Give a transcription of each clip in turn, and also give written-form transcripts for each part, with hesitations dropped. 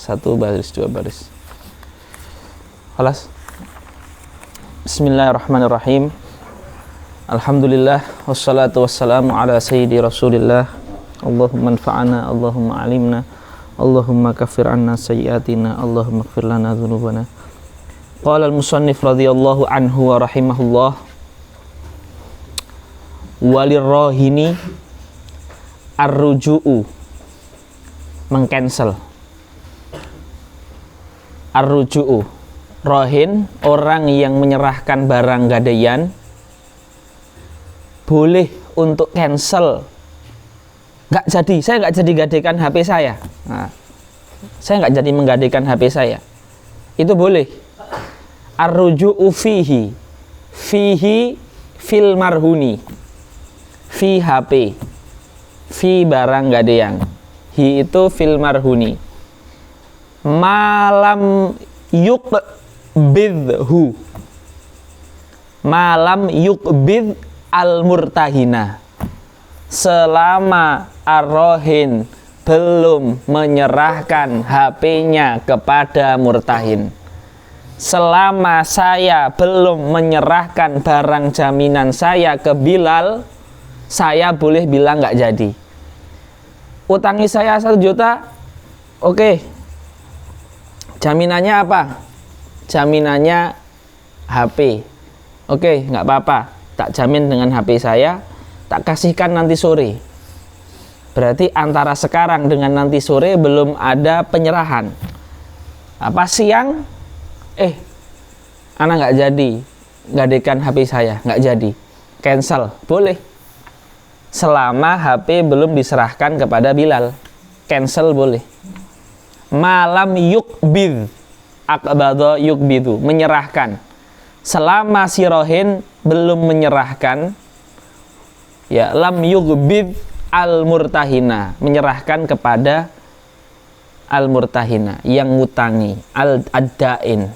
1 baris 2 baris. Khalas. Bismillahirrahmanirrahim. Alhamdulillah wassalatu wassalamu ala sayyidi Rasulillah. Allahumma anfa'na, Allahumma alimna, Allahumma kaffir anna sayyiatina, Allahumma ighfir lana dzunubana. Qala al-musannif radhiyallahu anhu wa rahimahullah. Walirrahini ar-ruju'u, mengcancel. Ar-ruju'u, rohin, orang yang menyerahkan barang gadaian, boleh untuk cancel. Nggak jadi, saya nggak jadi gadaikan HP saya. Nah, saya nggak jadi menggadaikan HP saya. Itu boleh. Ar-ruju'u fihi, fihi fil marhuni, fi HP, fi barang gadaian, hi itu fil marhuni. Malam yuqbidhu, malam yuqbid al-murtahina, selama ar-rohin belum menyerahkan HP-nya kepada murtahin. Selama saya belum menyerahkan barang jaminan saya ke Bilal, saya boleh bilang nggak jadi. Utangi saya 1 juta, oke. Jaminannya apa? Jaminannya HP. Oke, nggak apa-apa. Tak jamin dengan HP saya, tak kasihkan nanti sore. Berarti antara sekarang dengan nanti sore belum ada penyerahan. Apa siang? Anak nggak jadi gadaikan HP saya, nggak jadi. Cancel, boleh. Selama HP belum diserahkan kepada Bilal, cancel boleh. Malam yukbid, akbadha yukbidu, menyerahkan. Selama si rohin belum menyerahkan, ya, lam yukbid al-murtahina, menyerahkan kepada al-murtahina, yang ngutangi, al-addain,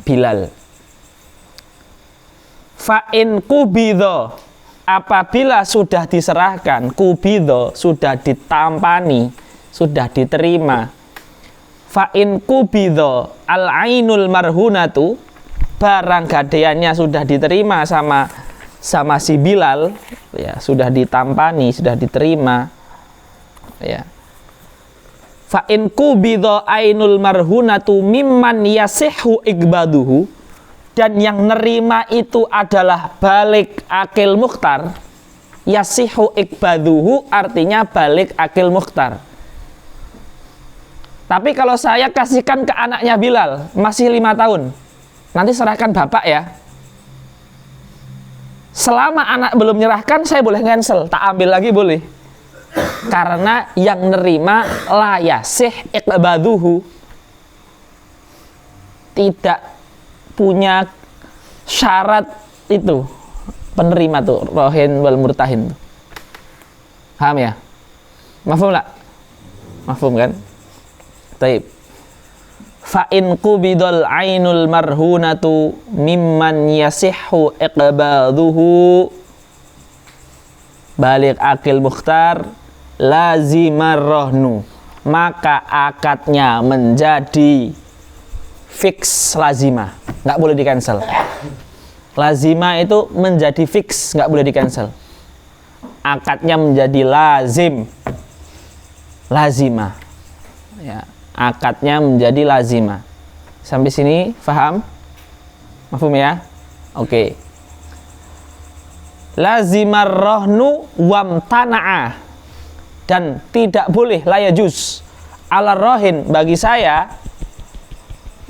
Bilal. Fa'in kubidho, apabila sudah diserahkan, kubidho, sudah ditampani, sudah diterima. Fa'in kubidho al-ainul marhunatu, barang gadaiannya sudah diterima sama si Bilal, ya, sudah ditampani, sudah diterima, ya. Fa'in kubidho ainul marhunatu mimman yasihhu ikbaduhu, dan yang nerima itu adalah balik akil mukhtar. Yasihhu ikbaduhu artinya balik akil mukhtar. Tapi kalau saya kasihkan ke anaknya Bilal, masih 5 tahun, nanti serahkan bapak ya. Selama anak belum menyerahkan, saya boleh cancel, tak ambil lagi boleh. Karena yang nerima la yasih iqbaduhu, tidak punya syarat itu penerima tuh, rohin wal murtahin. Paham ya? Mafhum lah? Mafhum kan? Taib. Fa in qubidal ainul marhunatu mimman yasihhu iqbaduhu balik akil mukhtar lazimar rohnu, maka akadnya menjadi fix lazima, nggak boleh di cancel. Lazima itu menjadi fix, nggak boleh di cancel. Akadnya menjadi lazim, lazima, ya, akadnya menjadi lazima. Sampai sini paham? Mafhum ya? Oke. Lazimar rohnu wamtana'a, dan tidak boleh layajuz ala rohin bagi saya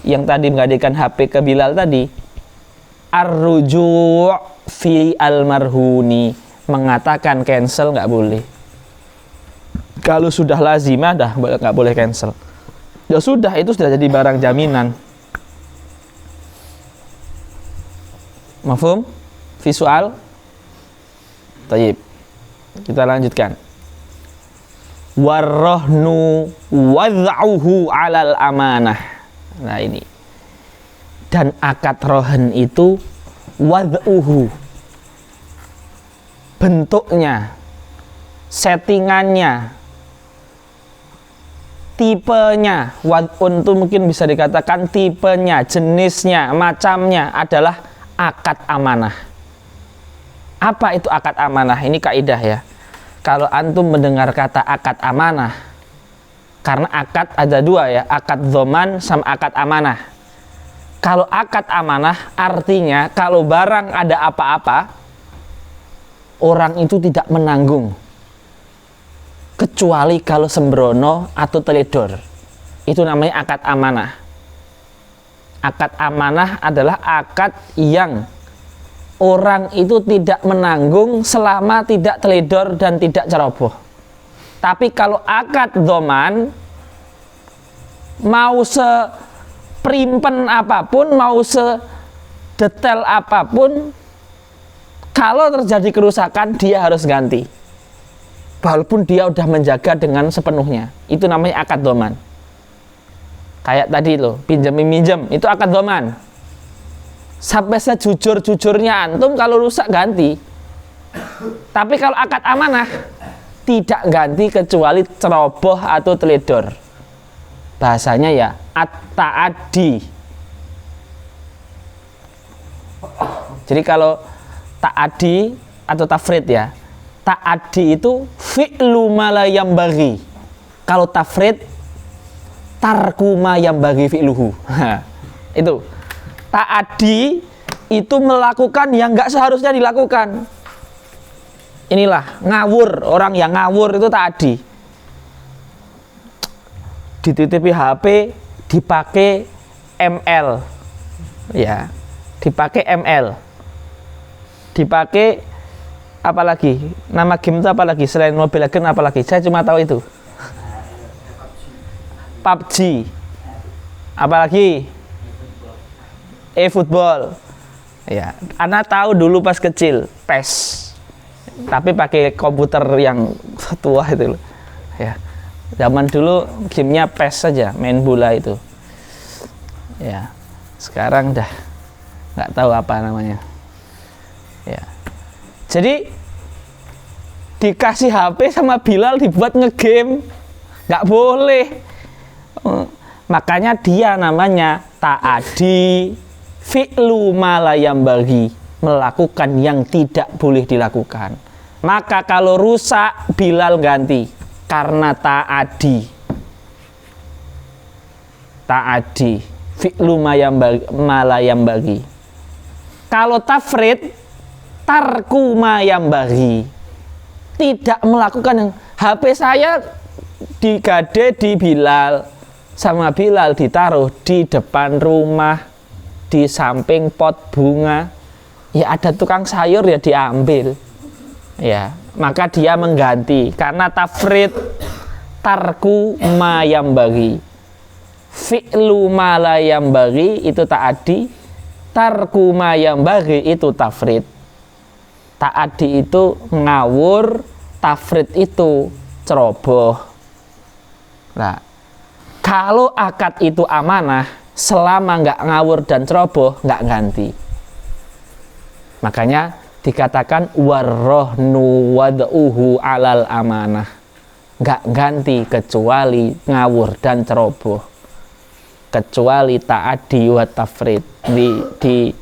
yang tadi menggadaikan HP ke Bilal tadi, ar-ruju' fi al-marhuni, mengatakan cancel nggak boleh. Kalau sudah lazimah dah nggak boleh cancel. Ya sudah, itu sudah jadi barang jaminan. Mafhum? Visual? Tayyib. Kita lanjutkan. Warrohnu wad'uhu alal amanah. Nah ini. Dan akad rohen itu wad'uhu, bentuknya, settingannya, tipenya, wad'un itu mungkin bisa dikatakan tipenya, jenisnya, macamnya adalah akad amanah. Apa itu akad amanah? Ini kaidah ya. Kalau antum mendengar kata akad amanah, karena akad ada dua ya, akad dhaman sama akad amanah. Kalau akad amanah artinya kalau barang ada apa-apa, orang itu tidak menanggung, kecuali kalau sembrono atau teledor. Itu namanya akad amanah. Akad amanah adalah akad yang orang itu tidak menanggung selama tidak teledor dan tidak ceroboh. Tapi kalau akad dhaman, mau seprimpen apapun, mau sedetail apapun, kalau terjadi kerusakan dia harus ganti. Walaupun dia udah menjaga dengan sepenuhnya. Itu namanya akad dhaman. Kayak tadi loh, pinjam-minjem, itu akad dhaman. Sampai sejujur-jujurnya antum kalau rusak ganti. Tapi kalau akad amanah tidak ganti kecuali ceroboh atau teledor. Bahasanya ya at-ta'addi. Jadi kalau ta'addi atau tafrid ya, ta'addi itu fi'lu ma la yambaghi. Kalau tafrid tarku ma yambaghi fi'luhu. Itu ta'addi itu melakukan yang nggak seharusnya dilakukan. Inilah ngawur, orang yang ngawur itu ta'addi. Dititipi HP dipakai ML, ya, dipakai ML, dipakai apalagi nama game itu apalagi selain Mobile Legends apalagi? Saya cuma tahu itu. PUBG, apalagi eFootball. Ya, Ana tahu dulu pas kecil PES, tapi pakai komputer yang tua itu loh. Ya, zaman dulu gamenya PES saja, main bola itu. Ya, sekarang dah nggak tahu apa namanya. Ya, jadi dikasih HP sama Bilal dibuat ngegame, nggak boleh. Makanya dia namanya ta'addi fi'lu ma la yambaghi, melakukan yang tidak boleh dilakukan. Maka kalau rusak Bilal ganti karena ta'addi. Ta'addi fi'lu ma la yambaghi. Kalau tafrid tarku ma yambaghi, tidak melakukan yang HP saya digade di Bilal, sama Bilal ditaruh di depan rumah, di samping pot bunga. Ya ada tukang sayur ya diambil. Ya, maka dia mengganti karena tafrid tarku ma yambaghi. Fi'lu ma la yambaghi itu ta'addi, tarku ma yambaghi itu tafrid. Ta'addi itu ngawur, tafrid itu ceroboh. Nah, kalau akad itu amanah, selama nggak ngawur dan ceroboh, nggak ganti. Makanya dikatakan warrohnu wad'uhu alal amanah, nggak ganti kecuali ngawur dan ceroboh, kecuali ta'addi wa tafrid. Di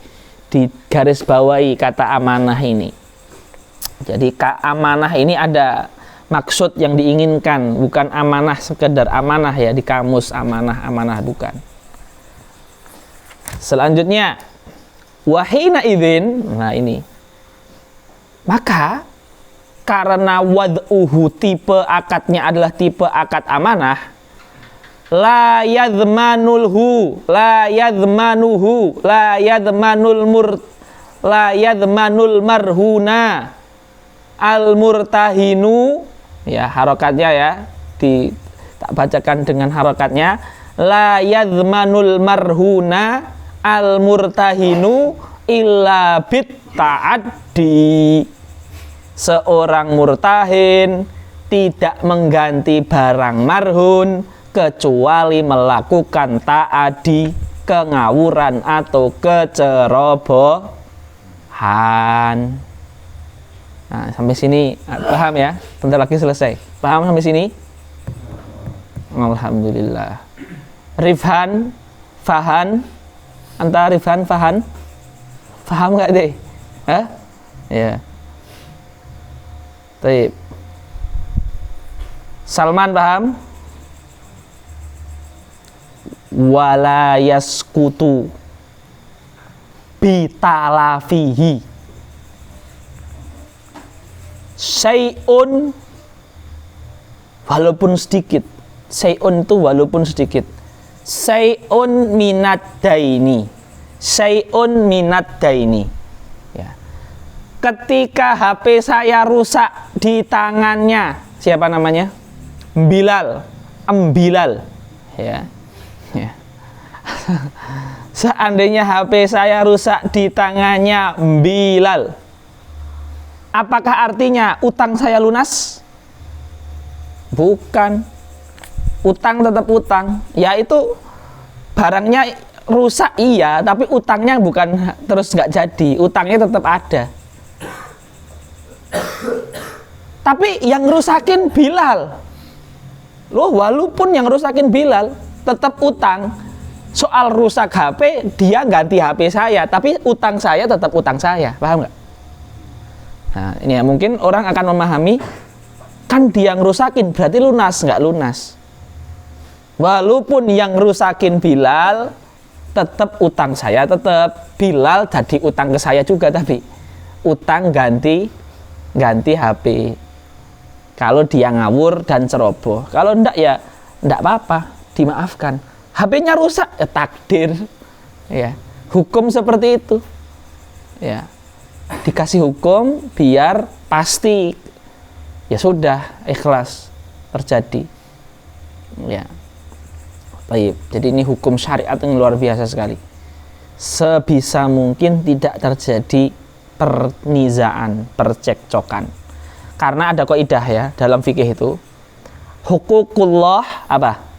garis bawahi kata amanah ini. Jadi amanah ini ada maksud yang diinginkan, bukan amanah sekedar amanah ya di kamus amanah bukan. Selanjutnya wahina idzin, nah ini. Maka karena wad'uhu tipe akadnya adalah tipe akad amanah, la yadhmanuhu, la yadhmanul marhuna al murtahinu. Ya, harokatnya ya, tak bacakan dengan harokatnya. La yadhmanul marhuna al murtahinu illa bit ta'addi. Seorang murtahin tidak mengganti barang marhun kecuali melakukan ta'addi, kengawuran atau kecerobohan. Nah, sampai sini paham ya? Bentar lagi selesai. Paham sampai sini? Alhamdulillah. Rifhan, Fahan, antara Rifhan, Fahan, paham nggak deh? Hah? Ya. Baik. Salman paham? Wala yaskutu bitalafihi syai'un, walaupun sedikit. Syai'un itu walaupun sedikit. Syai'un minad daini. Syai'un minad daini. Ya. Ketika HP saya rusak di tangannya, siapa namanya? Bilal. Bilal. Ya. Ya. Seandainya HP saya rusak di tangannya Bilal, apakah artinya utang saya lunas? Bukan. Utang tetap utang. Yaitu barangnya rusak iya, tapi utangnya bukan terus nggak jadi. Utangnya tetap ada. Tapi yang rusakin Bilal. Loh, walaupun yang rusakin Bilal tetap utang. Soal rusak HP, dia ganti HP saya, tapi utang saya tetap utang saya. Paham nggak? Nah, ini ya, mungkin orang akan memahami, kan dia ngerusakin, berarti lunas, nggak lunas. Walaupun yang rusakin Bilal, tetap utang saya, tetap Bilal jadi utang ke saya juga, tapi utang ganti HP. Kalau dia ngawur dan ceroboh, kalau enggak ya enggak apa-apa, dimaafkan. HP-nya rusak, ya takdir. Ya, hukum seperti itu. Ya. Dikasih hukum biar pasti, ya sudah, ikhlas terjadi. Ya. Baik. Jadi ini hukum syariat yang luar biasa sekali. Sebisa mungkin tidak terjadi pernizaan, percekcokan. Karena ada kaidah ya dalam fikih itu, hukukullah apa?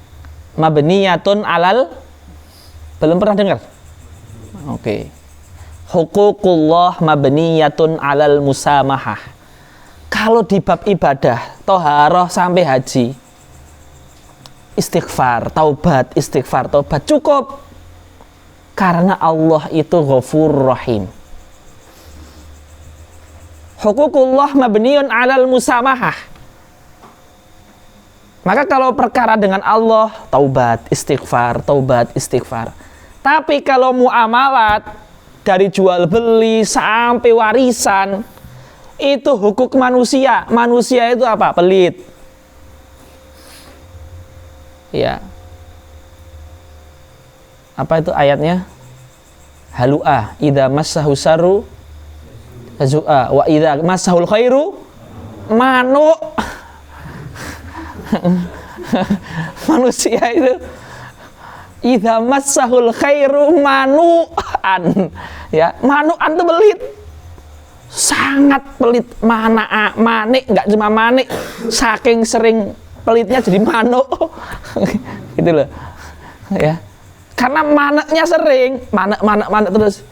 Mabniyatun alal, belum pernah dengar? Oke. Hukukullah mabniyatun alal musamahah. Kalau di bab ibadah, toharoh sampai haji, istighfar, taubat, cukup. Karena Allah itu Ghafurur Rahim. Hukukullah mabniyun alal musamahah. Maka kalau perkara dengan Allah, taubat, istighfar. Tapi kalau muamalat, dari jual beli sampai warisan, itu hukuk manusia. Manusia itu apa? Pelit. Ya. Apa itu ayatnya? Halu'ah, idza massahu syarru jazua, wa idza massahul khairu manu. Manusia itu idza massahul khairu manu'an. Ya, manu'an itu pelit. Sangat pelit, manik, enggak cuma manik, saking sering pelitnya jadi manu. Gitu loh. Ya. Karena maneknya sering, manek terus.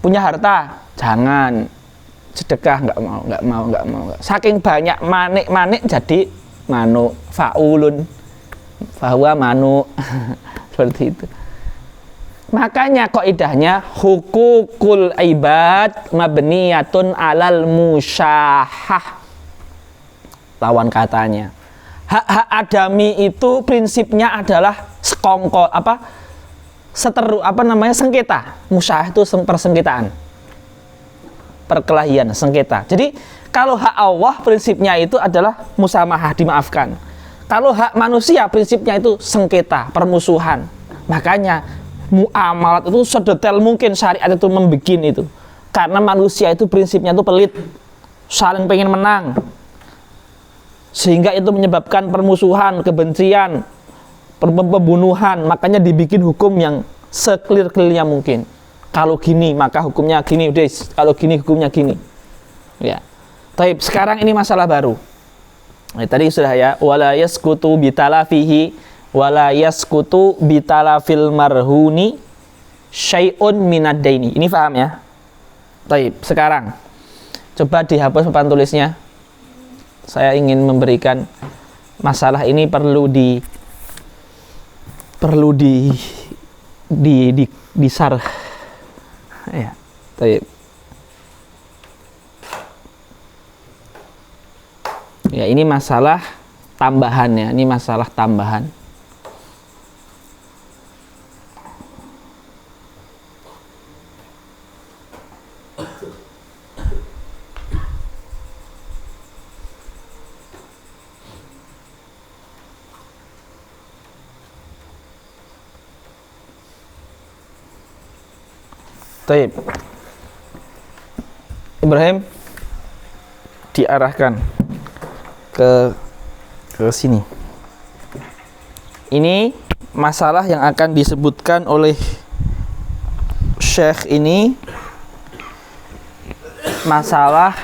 Punya harta, jangan. Sedekah enggak mau. Saking banyak manik jadi manu, faulun, fahuwa manu. Seperti itu. Makanya kaidahnya hukukul ibad mabniyatun alal musyahah. Lawan katanya, hak-hak adami itu prinsipnya adalah sekongkol, sengketa. Musyahah itu persengketaan, perkelahian, sengketa. Jadi kalau hak Allah prinsipnya itu adalah musamahah, dimaafkan. Kalau hak manusia prinsipnya itu sengketa, permusuhan. Makanya muamalat itu sedetail mungkin syariat itu membikin itu. Karena manusia itu prinsipnya itu pelit, saling pengen menang. Sehingga itu menyebabkan permusuhan, kebencian, pembunuhan. Makanya dibikin hukum yang seklir-klirnya mungkin. Kalau gini maka hukumnya gini, kalau gini hukumnya gini. Ya. Taib, sekarang ini masalah baru. Tadi sudah ya, wala yaskutu bitalafihi wala yaskutu bitalafil marhuni syai'un minad daini. Ini paham ya? Taib, sekarang coba dihapus papan tulisnya. Saya ingin memberikan masalah ini perlu perlu disar ya. Baik. Ya, ini masalah tambahannya, ini masalah tambahan. Taib. Ibrahim diarahkan ke sini. Ini masalah yang akan disebutkan oleh Syekh ini, masalah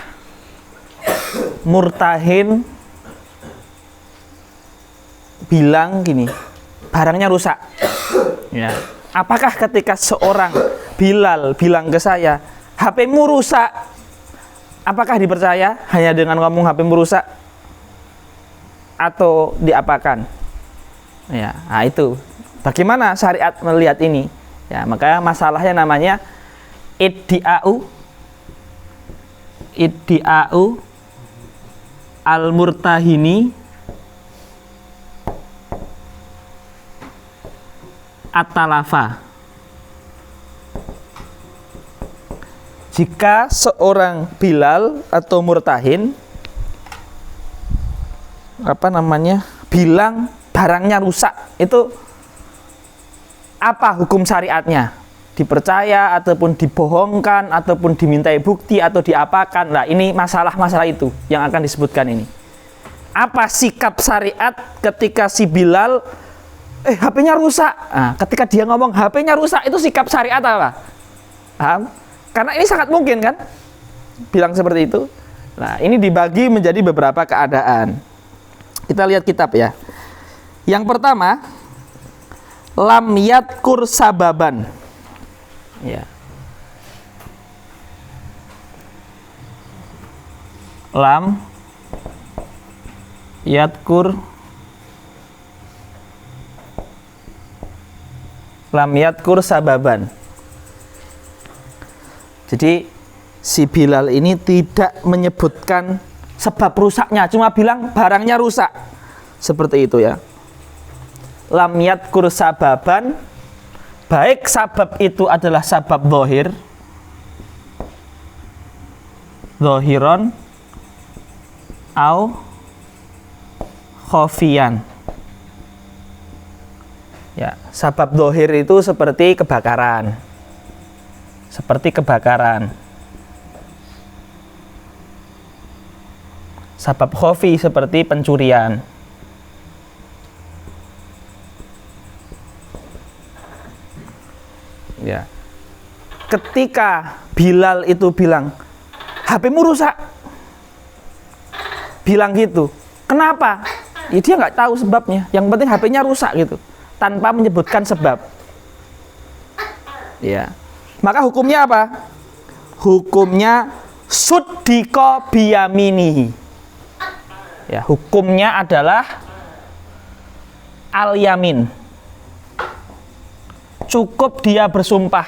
murtahin bilang gini, barangnya rusak. Ya. Apakah ketika seorang Bilal bilang ke saya, HP-mu rusak, apakah dipercaya hanya dengan ngomong HP-mu rusak atau diapakan? Ya, nah itu. Bagaimana syariat melihat ini? Ya, makanya masalahnya namanya iddi'a'u al-murtahini at-talafa. Jika seorang Bilal atau murtahin bilang barangnya rusak, itu apa hukum syariatnya? Dipercaya ataupun dibohongkan ataupun dimintai bukti atau diapakan? Nah, ini masalah-masalah itu yang akan disebutkan ini. Apa sikap syariat ketika si Bilal HP-nya rusak? Nah, ketika dia ngomong HP-nya rusak, itu sikap syariat apa? Paham? Karena ini sangat mungkin kan bilang seperti itu. Nah, ini dibagi menjadi beberapa keadaan. Kita lihat kitab ya. Yang pertama, lam yadkur sababan. Ya. Lam yadkur sababan. Jadi si Bilal ini tidak menyebutkan sebab rusaknya, cuma bilang barangnya rusak. Seperti itu ya. Lam yadkur sababan, baik sabab itu adalah sabab zahiron au khofian. Ya, sabab zahir itu seperti kebakaran. Sabab khofi seperti pencurian. Ya. Ketika Bilal itu bilang, HP-mu rusak, bilang gitu. Kenapa? Ya, dia nggak tahu sebabnya. Yang penting HP-nya rusak gitu, tanpa menyebutkan sebab. Ya. Maka hukumnya apa? Hukumnya suddiqa biyaminihi. Ya, hukumnya adalah al-yamin. Cukup dia bersumpah,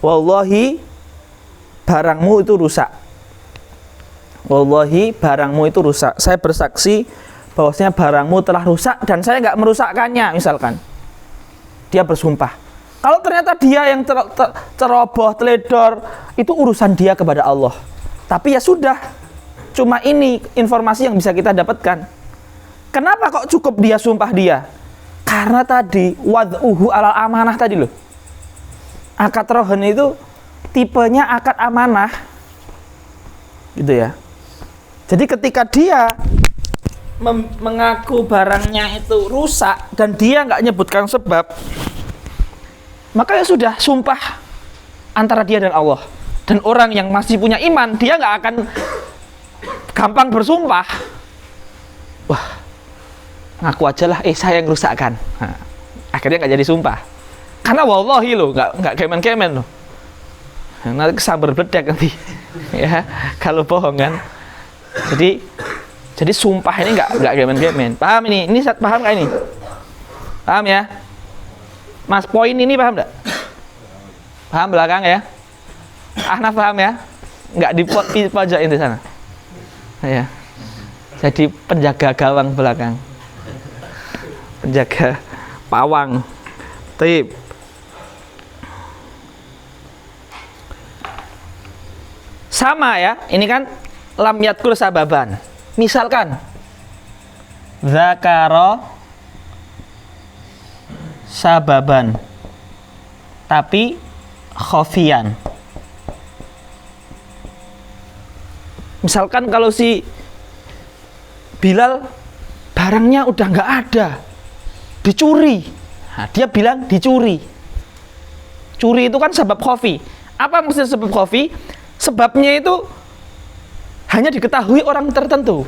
wallahi barangmu itu rusak. Wallahi barangmu itu rusak. Saya bersaksi bahwasanya barangmu telah rusak dan saya nggak merusakkannya, misalkan. Dia bersumpah. Kalau ternyata dia yang ceroboh, teledor, itu urusan dia kepada Allah. Tapi ya sudah, cuma ini informasi yang bisa kita dapatkan. Kenapa kok cukup dia sumpah dia? Karena tadi wad'uhu alal amanah tadi loh. Akad rohen itu tipenya akad amanah, gitu ya. Jadi ketika dia mengaku barangnya itu rusak dan dia nggak nyebutkan sebab, maka ya sudah, sumpah antara dia dan Allah. Dan orang yang masih punya iman, dia nggak akan gampang bersumpah. Wah, ngaku aja lah, saya yang rusakkan. Nah, akhirnya nggak jadi sumpah. Karena wallahi loh, nggak kemen-kemen loh. Nanti kesambar beledak nanti. Ya, kalau bohong kan. Jadi sumpah ini nggak kemen-kemen. Paham ini? Ini paham nggak ini? Paham ya? Mas, poin ini paham enggak? Paham belakang ya? Ahnaf paham ya? Enggak dipojokin di sana. Ya. Jadi penjaga gawang belakang. Penjaga pawang. Tip. Sama ya, ini kan lam yadkur sababan. Misalkan zakaro sababan tapi khofian. Misalkan kalau si Bilal barangnya udah nggak ada, dicuri. Nah, dia bilang dicuri. Curi itu kan sebab khofi. Apa maksud sebab khofi? Sebabnya itu hanya diketahui orang tertentu.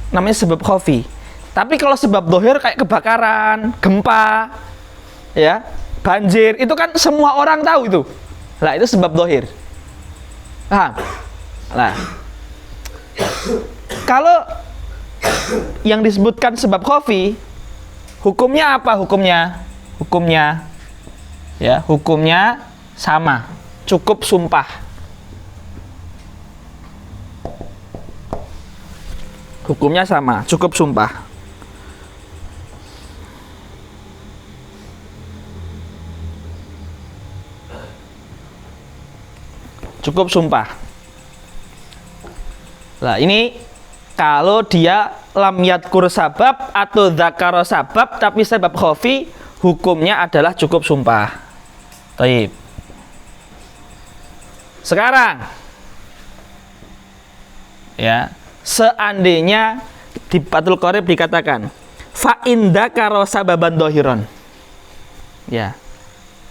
Namanya sebab khofi. Tapi kalau sebab dohir kayak kebakaran, gempa, ya, banjir, itu kan semua orang tahu itu. Lah itu sebab dohir. Paham? Nah, kalau yang disebutkan sebab khofi, hukumnya apa hukumnya? Hukumnya sama, cukup sumpah. Hukumnya sama, cukup sumpah. Cukup sumpah. Nah, ini kalau dia lam yadkur sabab atau dzakara sabab tapi sebab khofi, hukumnya adalah cukup sumpah. Baik. Sekarang ya, seandainya di Fathul Qorib dikatakan fa in dzakara sababan dhahiran. Ya.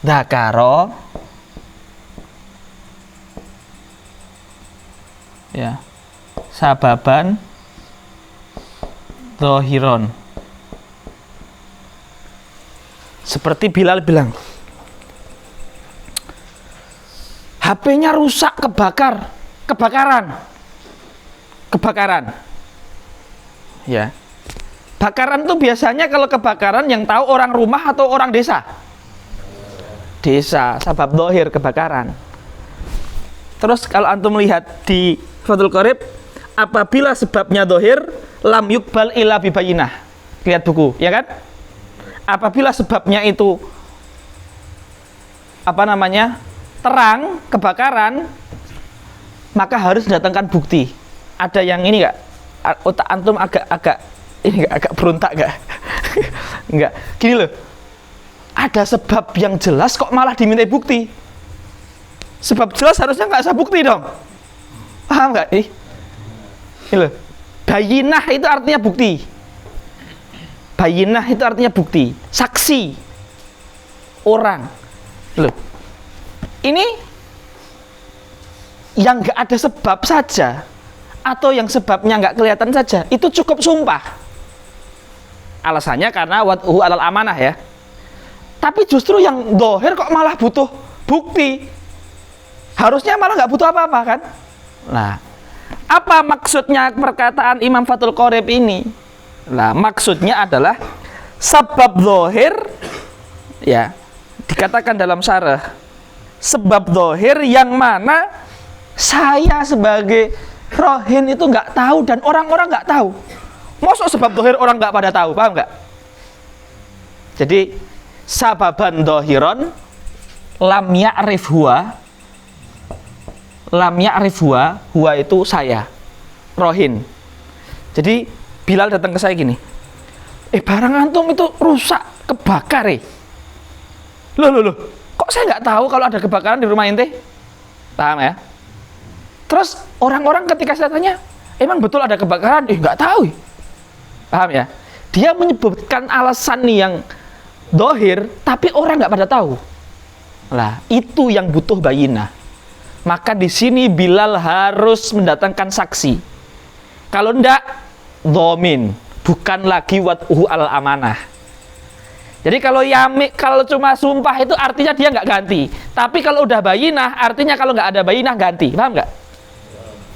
Dzakara ya. Sababan dhahiran. Seperti Bilal bilang, HP-nya rusak, kebakaran. Ya. Bakaran tuh biasanya kalau kebakaran yang tahu orang rumah atau orang desa? Desa, sabab dhahir kebakaran. Terus kalau antum melihat di Fathul Qorib, apabila sebabnya dhahir, lam yuqbal illa bibayinah. Lihat buku, ya kan? Apabila sebabnya itu terang, kebakaran, maka harus datangkan bukti. Ada yang ini enggak? Otak antum agak berontak enggak? Enggak. Gini loh. Ada sebab yang jelas kok malah dimintai bukti. Sebab jelas harusnya enggak usah bukti dong. Paham enggak? Ini loh. Bayinah itu artinya bukti. Bayinah itu artinya bukti, saksi orang. Loh, ini yang nggak ada sebab saja, atau yang sebabnya nggak kelihatan saja, itu cukup sumpah. Alasannya karena wad'uhu alal amanah ya. Tapi justru yang dohir kok malah butuh bukti. Harusnya malah nggak butuh apa-apa kan? Nah, apa maksudnya perkataan Imam Fathul Qorib ini? Nah, maksudnya adalah sebab zahir ya, dikatakan dalam syarah sebab zahir yang mana saya sebagai rohin itu nggak tahu dan orang-orang nggak tahu. Masuk sebab zahir orang nggak pada tahu, paham nggak? Jadi sababan zahiron lam ya'rif huwa itu saya rohin. Jadi Bilal datang ke saya gini, barang antum itu rusak, kebakar Loh, kok saya nggak tahu kalau ada kebakaran di rumah ente? Paham ya? Terus orang-orang ketika saya tanya, emang betul ada kebakaran? Nggak tahu. Paham ya? Dia menyebutkan alasan nih yang dohir, tapi orang nggak pada tahu. Lah, itu yang butuh bayinah. Maka di sini Bilal harus mendatangkan saksi. Kalau enggak, domin, bukan lagi wad'uhu al amanah. Jadi kalau cuma sumpah itu artinya dia nggak ganti. Tapi kalau udah bayinah, artinya kalau nggak ada bayinah ganti. Paham nggak?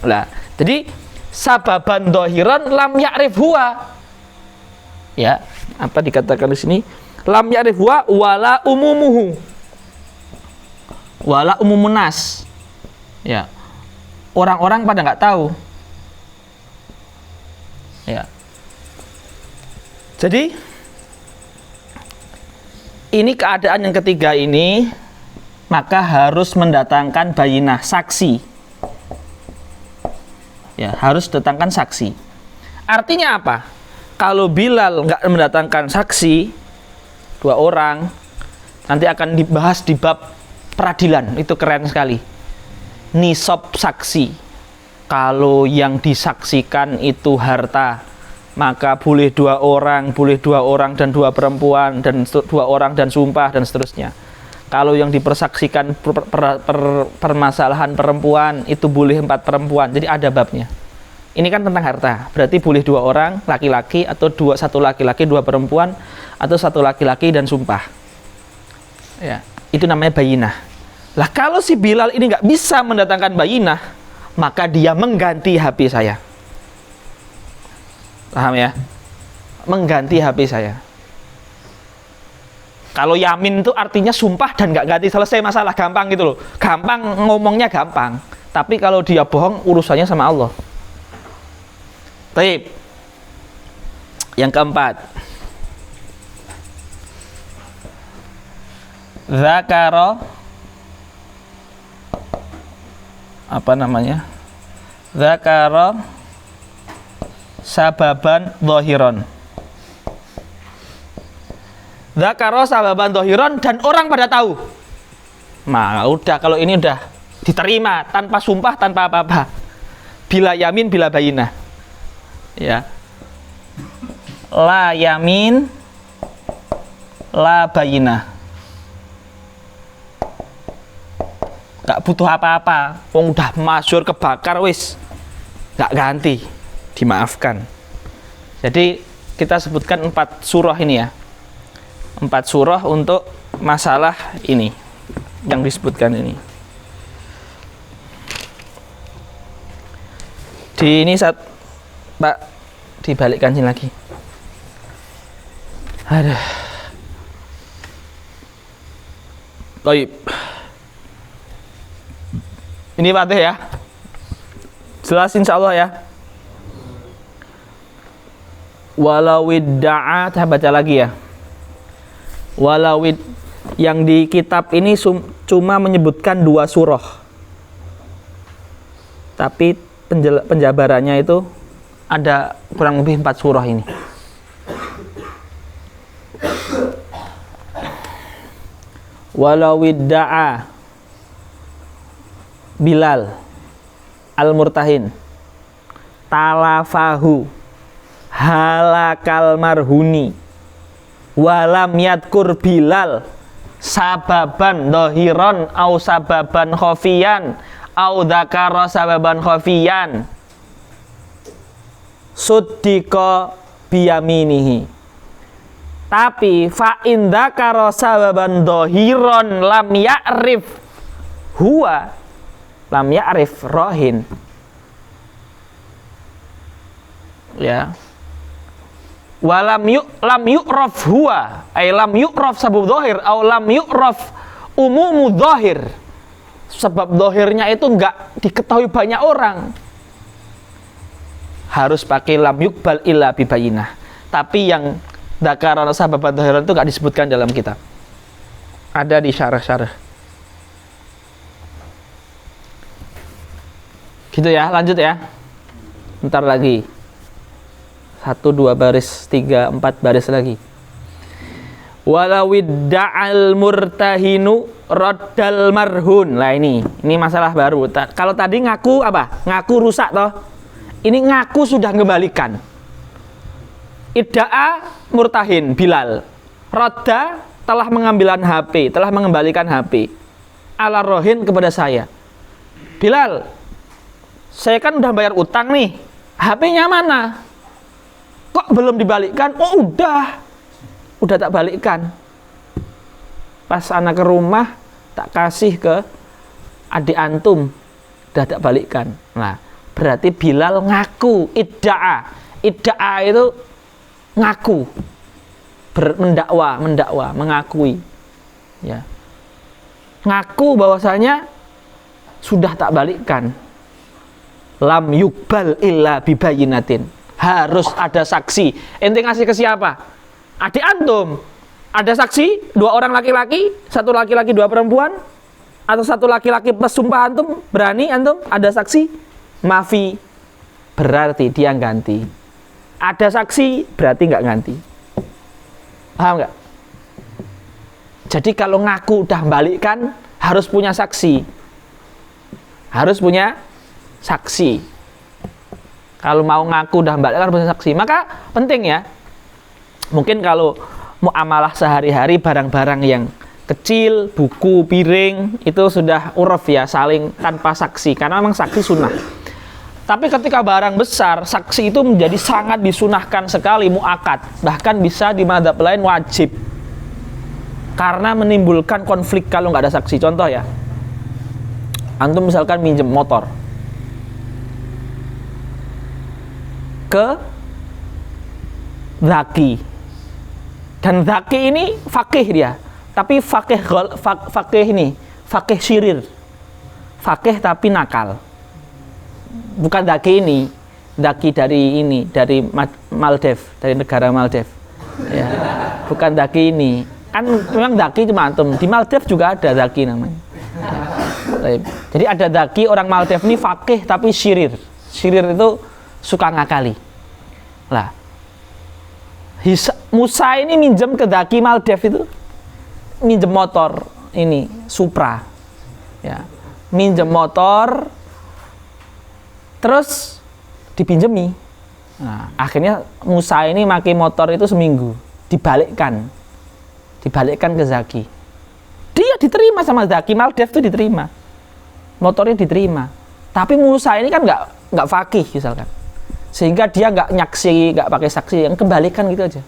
Nah, jadi sababan dhahiran lam ya'rif huwa. Ya, apa dikatakan di sini? Lam ya'rif huwa wala umumuhu. Wala umumun nas. Ya. Orang-orang pada nggak tahu. Ya. Jadi ini keadaan yang ketiga ini, maka harus mendatangkan bayinah, saksi. Ya, harus datangkan saksi. Artinya apa? Kalau Bilal nggak mendatangkan saksi, 2 orang, nanti akan dibahas di bab peradilan. Itu keren sekali. Nisab saksi. Kalau yang disaksikan itu harta, maka boleh 2 orang, boleh 2 orang dan 2 perempuan, dan 2 orang dan sumpah, dan seterusnya. Kalau yang dipersaksikan permasalahan perempuan, itu boleh 4 perempuan. Jadi ada babnya. Ini kan tentang harta. Berarti boleh 2 orang laki-laki, atau 1 laki-laki 2 perempuan, atau 1 laki-laki dan sumpah. Ya, itu namanya bayinah. Lah kalau si Bilal ini nggak bisa mendatangkan bayinah, maka dia mengganti HP saya. Paham ya? Mengganti HP saya. Kalau yamin itu artinya sumpah dan nggak ganti, selesai masalah, gampang gitu loh. Gampang, ngomongnya gampang. Tapi kalau dia bohong, urusannya sama Allah. Baik. Yang keempat. Zakara, apa namanya? Zakara sababan dhahiran. Zakara sababan dhahiran, dan orang pada tahu. Nah, udah, kalau ini udah diterima tanpa sumpah, tanpa apa-apa. Bila yamin, bila bayinah. Ya. La yamin, la bayinah. Gak butuh apa-apa. Wong udah masyhur kebakar wis. Gak ganti. Dimaafkan. Jadi kita sebutkan 4 surah ini ya. 4 surah untuk masalah ini yang disebutkan ini. Di ini saat Pak dibalikkan sini lagi. Aduh. Baik. Ini Fatih ya. Jelas insyaallah ya. Walau idda'a, saya baca lagi ya. Walau yang di kitab ini cuma menyebutkan 2 surah. Tapi penjabarannya itu ada kurang lebih 4 surah ini. Walau idda'a Bilal al-Murtahin talafahu halakal marhuni walam yadkur Bilal sababan dohiron au sababan khofiyan au dzakara sababan khofiyan suddiqa biyaminihi. Tapi fa in dzakara sababan dohiron lam ya'rif huwa lam ya'rif rohin. Ya. Walam lam yu'raf huwa, ay lam yu'raf sabab dhahir au lam yu'raf umumu dhahir. Sebab dhahirnya itu enggak diketahui banyak orang. Harus pakai lam yuqbal illa bi bayinah. Tapi yang dzakara sabab dhahir itu enggak disebutkan dalam kitab. Ada di syarah-syarah. Gitu ya, lanjut ya. Bentar lagi. 1, 2 baris, 3, 4 baris lagi. Walawidda'al murtahinu raddal marhun. Lah ini masalah baru. Kalau tadi ngaku apa? Ngaku rusak toh. Ini ngaku sudah mengembalikan. Idda'a murtahin Bilal. Radda telah mengambilan HP, telah mengembalikan HP. Ala rohin kepada saya. Bilal, saya kan udah bayar utang nih, HP-nya mana? Kok belum dibalikkan? Oh udah tak balikkan. Pas anak ke rumah, tak kasih ke adik antum, udah tak balikkan. Nah, berarti Bilal ngaku, idda'a itu ngaku. mendakwa, mengakui, ya, ngaku bahwasanya sudah tak balikkan. Lam yukbal illa bibayinatin. Harus ada saksi. Ente ngasih ke siapa? Adik antum. Ada saksi, 2 orang laki-laki, 1 laki-laki 2 perempuan, atau 1 laki-laki plus sumpah antum, berani antum? Ada saksi? Mafi, berarti dia ganti. Ada saksi, berarti nggak ganti. Paham nggak? Jadi kalau ngaku udah balikkan, harus punya saksi. Harus punya saksi. Kalau mau ngaku udah balikkan, harus punya saksi. Maka penting ya, mungkin kalau muamalah sehari-hari barang-barang yang kecil, buku, piring, itu sudah uruf ya, saling tanpa saksi. Karena memang saksi sunnah. Tapi ketika barang besar, saksi itu menjadi sangat disunahkan sekali, muakkad. Bahkan bisa di mazhab lain wajib. Karena menimbulkan konflik kalau nggak ada saksi. Contoh ya, antum misalkan minjem motor ke Zaki, dan Zaki ini fakih dia, tapi fakih ini fakih syirir, fakih tapi nakal. Bukan Zaki ini, Zaki dari Maldives, dari negara Maldives, ya. Bukan Zaki ini, kan memang Zaki cuma antum, di Maldives juga ada Zaki namanya, ya. Jadi ada Zaki orang Maldives ini fakih tapi syirir itu suka ngakali lah. Musa ini minjem ke Zaki Maldives itu, minjem motor ini Supra, ya, minjem motor terus dipinjemi. Nah, akhirnya Musa ini pakai motor itu seminggu, dibalikkan ke Zaki. Dia diterima sama Zaki Maldives itu, diterima, motornya diterima. Tapi Musa ini kan nggak fakih misalkan, sehingga dia nggak nyaksi, nggak pakai saksi, yang kembalikan gitu aja.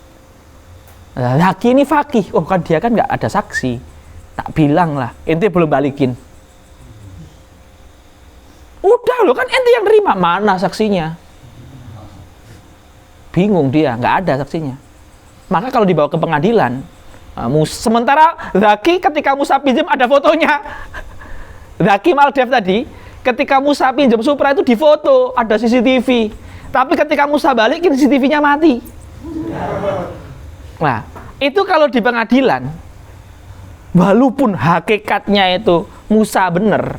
Nah, Zaki ini fakih, oh kan dia kan nggak ada saksi, tak bilang lah, ente belum balikin. Udah loh, kan ente yang terima, mana saksinya? Bingung dia, nggak ada saksinya. Maka kalau dibawa ke pengadilan, sementara Zaki ketika Musa pinjam ada fotonya. Zaki Maldives tadi, ketika Musa pinjam Supra itu difoto, ada CCTV. Tapi ketika Musa balikin, CCTV-nya mati. Nah, itu kalau di pengadilan, walaupun hakikatnya itu Musa benar,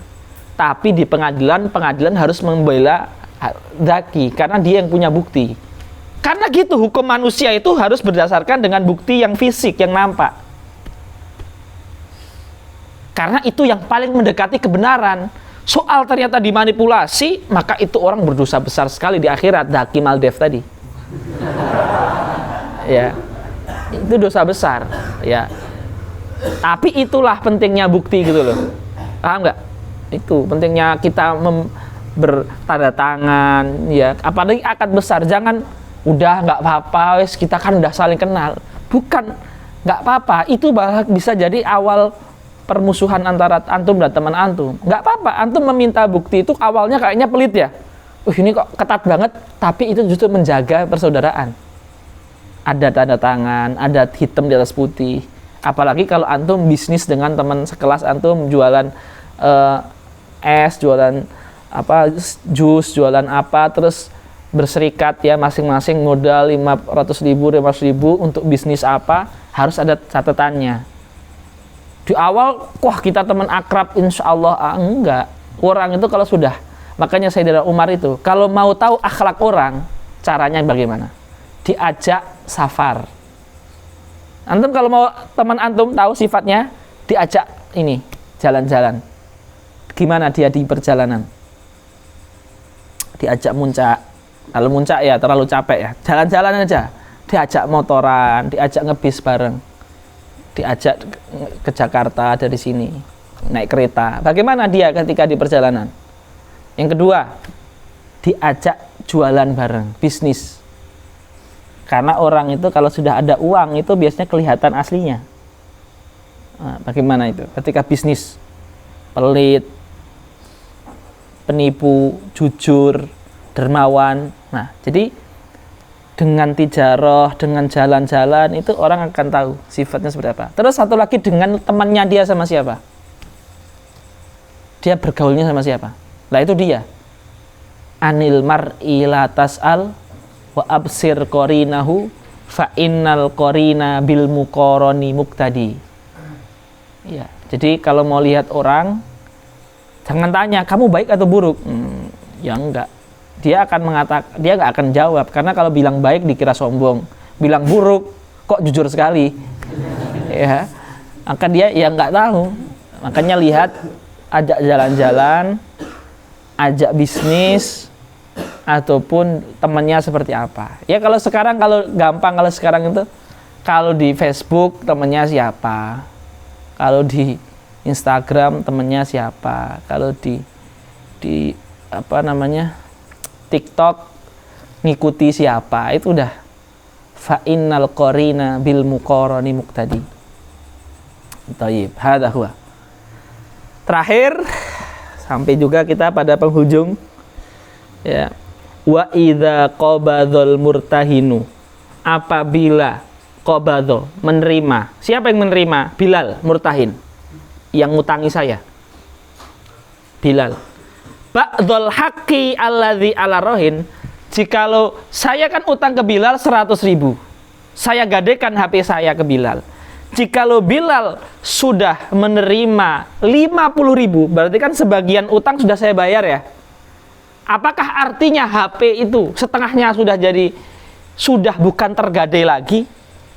tapi di pengadilan harus membela Zaki karena dia yang punya bukti. Karena gitu, hukum manusia itu harus berdasarkan dengan bukti yang fisik, yang nampak. Karena itu yang paling mendekati kebenaran. Soal ternyata dimanipulasi, maka itu orang berdosa besar sekali di akhirat. Zaki Maldives tadi, ya, itu dosa besar, ya. Tapi itulah pentingnya bukti gitu loh. Paham nggak? Itu pentingnya kita bertanda tangan, ya, apalagi akad besar. Jangan udah nggak apa-apa, wes kita kan udah saling kenal. Bukan nggak apa-apa, itu bisa jadi awal permusuhan antara antum dan teman antum. Nggak apa-apa, antum meminta bukti itu awalnya kayaknya pelit ya. Ini kok ketat banget, tapi itu justru menjaga persaudaraan. Ada tanda tangan, ada hitam di atas putih. Apalagi kalau antum bisnis dengan teman sekelas antum, jualan es, jualan apa, jus, jualan apa, terus berserikat ya, masing-masing modal 500.000 untuk bisnis apa, harus ada catatannya. Di awal, wah kita teman akrab, insya Allah, enggak. Orang itu kalau sudah, makanya Sayyidina Umar itu, kalau mau tahu akhlak orang, caranya bagaimana? Diajak safar. Antum kalau mau teman antum tahu sifatnya, diajak ini, jalan-jalan. Gimana dia di perjalanan? Diajak muncak. Kalau muncak ya terlalu capek ya, jalan-jalan aja. Diajak motoran, diajak ngebis bareng, diajak ke Jakarta dari sini, naik kereta. Bagaimana dia ketika di perjalanan? Yang kedua, diajak jualan bareng, bisnis. Karena orang itu kalau sudah ada uang itu biasanya kelihatan aslinya. Nah, bagaimana itu? Ketika bisnis, pelit, penipu, jujur, dermawan. Nah, jadi dengan tijarah, dengan jalan-jalan, itu orang akan tahu sifatnya seperti apa. Terus satu lagi, dengan temannya dia sama siapa? Dia bergaulnya sama siapa? Lah itu dia. Anil mar'i la tas'al wa absir qarinahu fa innal qarina bil muqarani muqtadi. Ya, jadi kalau mau lihat orang, jangan tanya kamu baik atau buruk. Ya enggak. Dia akan mengatakan, dia nggak akan jawab, karena kalau bilang baik dikira sombong, bilang buruk kok jujur sekali, ya, maka dia ya nggak tahu. Makanya lihat, ajak jalan-jalan, ajak bisnis, ataupun temannya seperti apa. Ya kalau sekarang, kalau gampang, kalau sekarang itu, kalau di Facebook temannya siapa, kalau di Instagram temannya siapa, kalau di apa namanya, TikTok ngikuti siapa, itu udah fa innal qarina bil muqarani muqtadi. Thayyib, hadza huwa. Terakhir, sampai juga kita pada penghujung, ya. Wa idza qabadzal murtahinu, apabila qabadha, menerima. Siapa yang menerima? Bilal, murtahin, yang ngutangi saya, Bilal. Ba'dhal haqqi alladzi ala rohin, jikalau saya kan utang ke Bilal 100.000, saya gadekan HP saya ke Bilal. Jikalau Bilal sudah menerima 50.000, berarti kan sebagian utang sudah saya bayar ya. Apakah artinya HP itu setengahnya sudah bukan tergadai lagi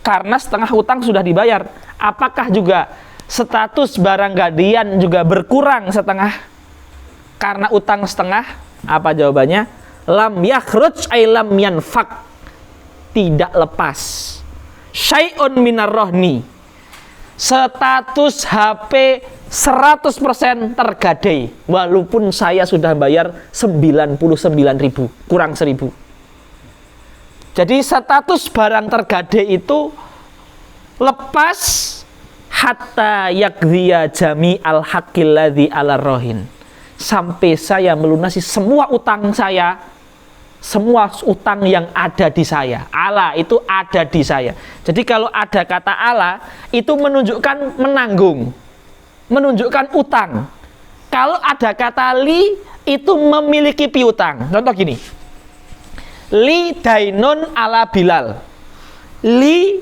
karena setengah utang sudah dibayar? Apakah juga status barang gadaian juga berkurang setengah karena utang setengah? Apa jawabannya? Lam yakhruj ay lam yanfak, tidak lepas. Syai'un minar rohni, status HP 100% tergadai, walaupun saya sudah bayar 99.000, kurang 1.000. Jadi status barang tergadai itu lepas hatta yakdhiya jami al haqqil ladzi ala rohin, sampai saya melunasi semua utang saya, semua utang yang ada di saya. Ala itu ada di saya. Jadi kalau ada kata ala, itu menunjukkan menanggung, menunjukkan utang. Kalau ada kata li, itu memiliki piutang. Contoh gini, li dainun ala Bilal. Li,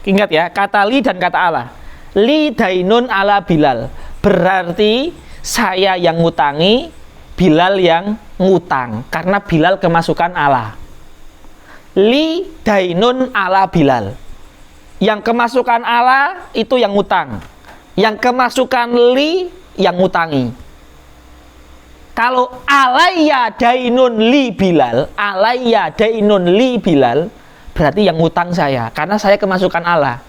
ingat ya, kata li dan kata ala. Li dainun ala Bilal, berarti saya yang ngutangi, Bilal yang ngutang, karena Bilal kemasukan ala. Li dainun ala Bilal, yang kemasukan ala itu yang ngutang, yang kemasukan li yang ngutangi. Kalau alayya dainun li Bilal, alayya dainun li Bilal, berarti yang ngutang saya, karena saya kemasukan ala.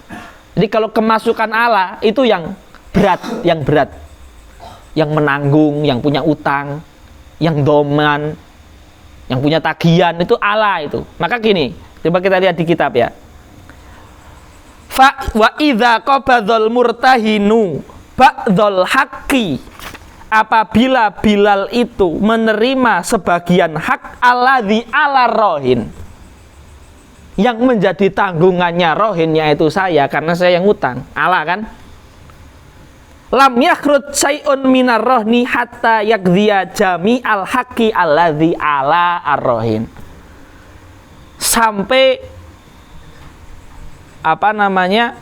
Jadi kalau kemasukan ala itu yang berat, yang menanggung, yang punya utang, yang doman, yang punya tagihan, itu ala itu. Maka gini, coba kita lihat di kitab ya. Fa wa idza qabadzal murtahinu ba'dzal haqqi, apabila Bilal itu menerima sebagian hak alladzi ala rohin, yang menjadi tanggungannya rohin, yaitu saya, karena saya yang ngutang, ala kan. Lam yakhrut syai'un minar rohni hatta yakdhiya jami al haqqi alladzi ala ar-rohin, sampai apa namanya,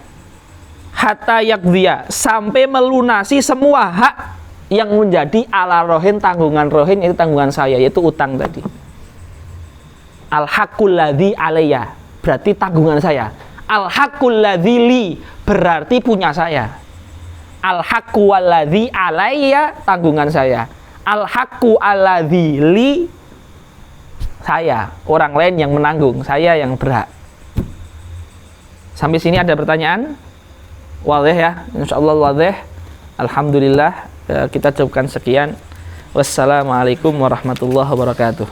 hatta yakdhiya, sampai melunasi semua hak yang menjadi ala rohin, tanggungan rohin, itu tanggungan saya, yaitu utang tadi. Al haqqul ladzi alayya, berarti tanggungan saya. Al haqqul ladzi li, berarti punya saya. Al haqqu alladzi alayya, tanggungan saya. Al haqqu alladzi li, saya, orang lain yang menanggung, saya yang berhak. Sampai sini ada pertanyaan? Wadih ya, insyaallah wadih. Alhamdulillah, kita cukupkan sekian. Wassalamualaikum warahmatullahi wabarakatuh.